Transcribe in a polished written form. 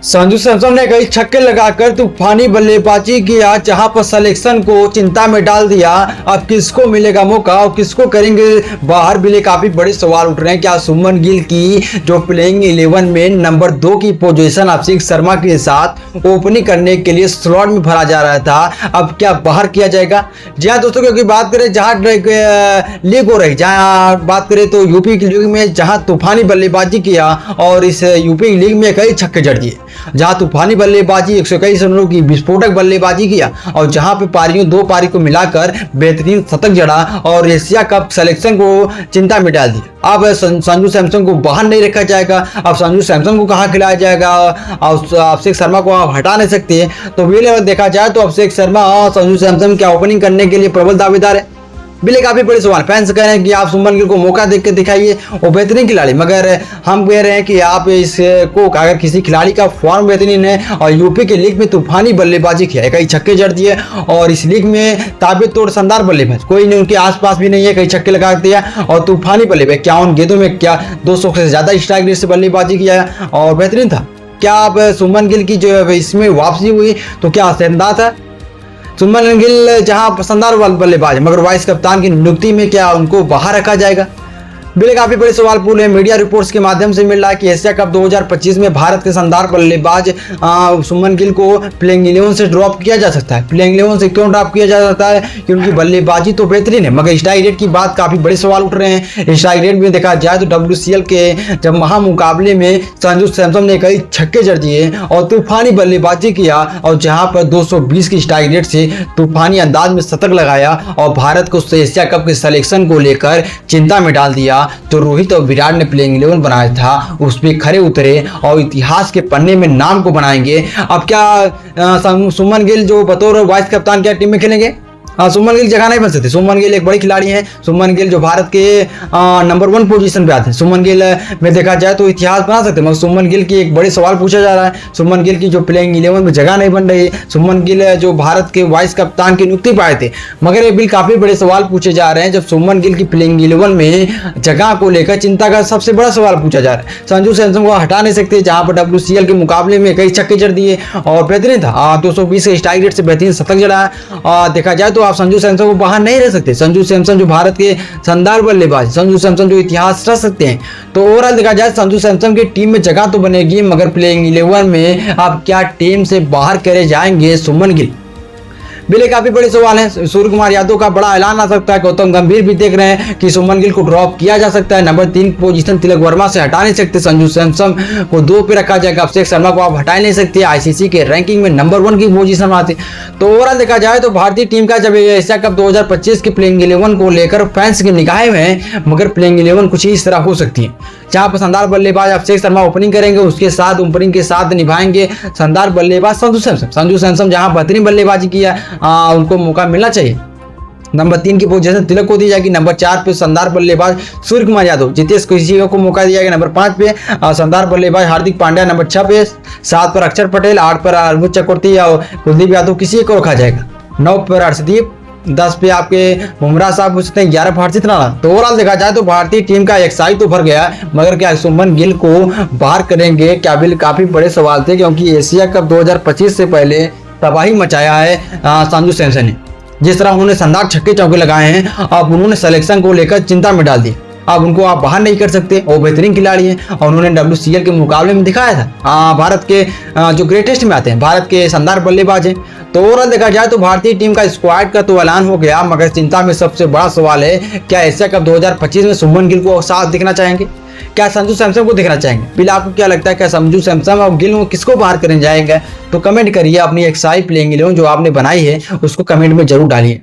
संजू सैमसन ने कई छक्के लगाकर तूफानी बल्लेबाजी किया, जहां पर सिलेक्शन को चिंता में डाल दिया। अब किसको मिलेगा मौका और किसको करेंगे बाहर, भी काफी बड़े सवाल उठ रहे हैं। क्या सुमन गिल की जो प्लेइंग 11 में नंबर 2 की पोजीशन अभिषेक शर्मा के साथ ओपनिंग करने के लिए स्लॉट में भरा जा रहा था, अब क्या बाहर किया जाएगा? जी हाँ दोस्तों, क्योंकि बात करें जहां लीग हो रही, जहां बात करें तो यूपी की लीग में जहां तूफानी बल्लेबाजी किया और इस यूपी लीग में कई छक्के जड़ दिए, जहां तूफानी बल्लेबाजी 121 रनों की विस्फोटक बल्लेबाजी किया और जहां पे दो पारी को मिलाकर बेहतरीन शतक जड़ा और एशिया कप सिलेक्शन को चिंता में डाल दिया। अब संजू सैमसन को बाहर नहीं रखा जाएगा, अब संजू सैमसन को कहां खिलाया जाएगा? अभिषेक शर्मा को आप हटा नहीं सकते। तो अगर देखा जाए तो अभिषेक शर्मा और संजू सैमसन क्या ओपनिंग करने के लिए प्रबल दावेदार है। बिले काफी बड़े सवाल, फैंस कह रहे हैं कि आप सुमन गिल को मौका देख के दिखाइए, वो बेहतरीन खिलाड़ी, मगर हम कह रहे हैं कि आप इसको अगर किसी खिलाड़ी का फॉर्म बेहतरीन है और यूपी के लीग में तूफानी बल्लेबाजी किया है, कई छक्के जड़ दिए और इस लीग में ताबड़तोड़ शानदार बल्लेबाज कोई नहीं उनके आसपास भी नहीं है, कई छक्के लगा दिया और तूफानी बल्लेबाज 51 गेंदों में क्या 200 से ज्यादा स्ट्राइक रेट से बल्लेबाजी किया और बेहतरीन था। क्या आप सुमन गिल की जो इसमें वापसी हुई तो क्या शानदार था? सुमन गिल जहां शानदार बल्लेबाज मगर वाइस कप्तान की नियुक्ति में क्या उनको बाहर रखा जाएगा? बिले काफी बड़े सवाल पूरे मीडिया रिपोर्ट्स के माध्यम से मिल रहा है कि एशिया कप 2025 में भारत के शानदार बल्लेबाज सुमन गिल को प्लेइंग 11 से ड्रॉप किया जा सकता है। प्लेइंग 11 से क्यों ड्रॉप किया जा सकता है? क्योंकि उनकी बल्लेबाजी तो बेहतरीन है, मगर स्ट्राइक रेट की बात काफी बड़े सवाल उठ रहे हैं। स्ट्राइक रेट में देखा जाए तो WCL के जब महामुकाबले में संजू सैमसन ने कई छक्के जड़ दिए और तूफानी बल्लेबाजी किया और जहां पर 220 की स्ट्राइक रेट से तूफानी अंदाज में शतक लगाया और भारत को एशिया कप के सिलेक्शन को लेकर चिंता में डाल दिया। जो रोहित और विराट ने प्लेइंग 11 बनाया था उस पर खरे उतरे और इतिहास के पन्ने में नाम को बनाएंगे। अब क्या सुमन गिल जो बतौर वाइस कप्तान क्या टीम में खेलेंगे? सुमन गिल जगह नहीं बन सकते। सुमन गिल एक बड़ी खिलाड़ी है। सुमन गिल जो भारत के नंबर 1 पोजीशन पे आते हैं, सुमन गिल में देखा जाए तो इतिहास बना सकते हैं, मगर सुमन गिल की एक बड़े सवाल पूछा जा रहा है। सुमन गिल की जो प्लेइंग 11 में जगह नहीं बन रही, सुमन गिल जो भारत के वाइस कप्तान की नियुक्ति पाए थे, मगर ये बिल काफी बड़े सवाल पूछे जा रहे हैं जब सुमन गिल की प्लेइंग 11 में जगह को लेकर चिंता का सबसे बड़ा सवाल पूछा जा रहा है। संजू सैमसन को हटा नहीं सकते, जहां पर WCL के मुकाबले में कई छक्के जड़ दिए और बेहतरीन था, 220 के स्ट्राइक रेट से बेहतरीन शतक जड़ा। देखा जाए तो आप संजू सैमसन को बाहर नहीं रह सकते। संजू सैमसन जो भारत के शानदार बल्लेबाज, संजू सैमसन जो इतिहास रख सकते हैं। तो ओवरऑल देखा जाए संजू सैमसन की टीम में जगह तो बनेगी, मगर प्लेइंग 11 में आप क्या टीम से बाहर करे जाएंगे सुमन गिल? बिले काफी बड़े सवाल हैं। सूर्य कुमार यादव का बड़ा ऐलान आ सकता है। गौतम गंभीर भी देख रहे हैं कि सुमन गिल को ड्रॉप किया जा सकता है। नंबर 3 पोजीशन तिलक वर्मा से हटा नहीं सकते। संजू सैमसन को 2 पे रखा जाएगा। अभिषेक शर्मा को आप हटा नहीं सकते। ICC के रैंकिंग में नंबर 1 की पोजीशन में आते। तो ओवरऑल देखा जाए तो भारतीय टीम का जब एशिया कप 2025 की प्लेइंग 11 को लेकर फैंस की निगाहें में, मगर प्लेइंग 11 कुछ इस तरह हो सकती है, जहां पर शानदार बल्लेबाज अभिषेक शर्मा ओपनिंग करेंगे, उसके साथ ओपनिंग के साथ निभाएंगे शानदार बल्लेबाज संजू सैमसन। संजू सैमसन जहां बेहतरीन बल्लेबाजी किया, उनको मौका मिलना चाहिए। नंबर 3 की पोजीशन तिलक को दी जाएगी। नंबर 4 पे शानदार बल्लेबाज सूर्य कुमार यादव, जितेश कृषि को मौका दिया जाएगा। नंबर 5 पे शानदार बल्लेबाज हार्दिक पांड्या। नंबर 6 पे 7 पर अक्षर पटेल। 8 पर अर्जुन चक्रवर्ती और कुलदीप यादव, किसी एक को रखा जाएगा। 9 पर हर्षदीप। 10 पे आपके बुमराह साहब पूछते हैं। 11 पर हर्षित राणा। तो ओवरऑल देखा जाए तो भारतीय टीम का एक साइड तो भर गया, मगर क्या सुमन गिल को बाहर करेंगे क्या? बिल काफी बड़े सवाल थे, क्योंकि एशिया कप 2025 से पहले तबाही मचाया है संजू सैमसन ने। जिस तरह उन्होंने शानदार छक्के चौके लगाए हैं, अब उन्होंने सिलेक्शन को लेकर चिंता में डाल दी। अब उनको आप बाहर नहीं कर सकते। वो बेहतरीन खिलाड़ी हैं और उन्होंने WCL के मुकाबले में दिखाया था। भारत के जो ग्रेटेस्ट में आते हैं, भारत के शानदार बल्लेबाज हैं। तो ओवरऑल देखा जाए तो भारतीय टीम का स्क्वाड का तो ऐलान हो गया, मगर चिंता में सबसे बड़ा सवाल है क्या एशिया कप 2025 में सुमन गिल को साथ दिखना चाहेंगे? क्या संजू सैमसन को दिखना चाहेंगे? बिल आपको क्या लगता है, क्या संजू सैमसन और गिल को किसको बाहर करने जाएंगे? तो कमेंट करिए। अपनी एक साई प्लेइंग 11 जो आपने बनाई है उसको कमेंट में जरूर डालिए।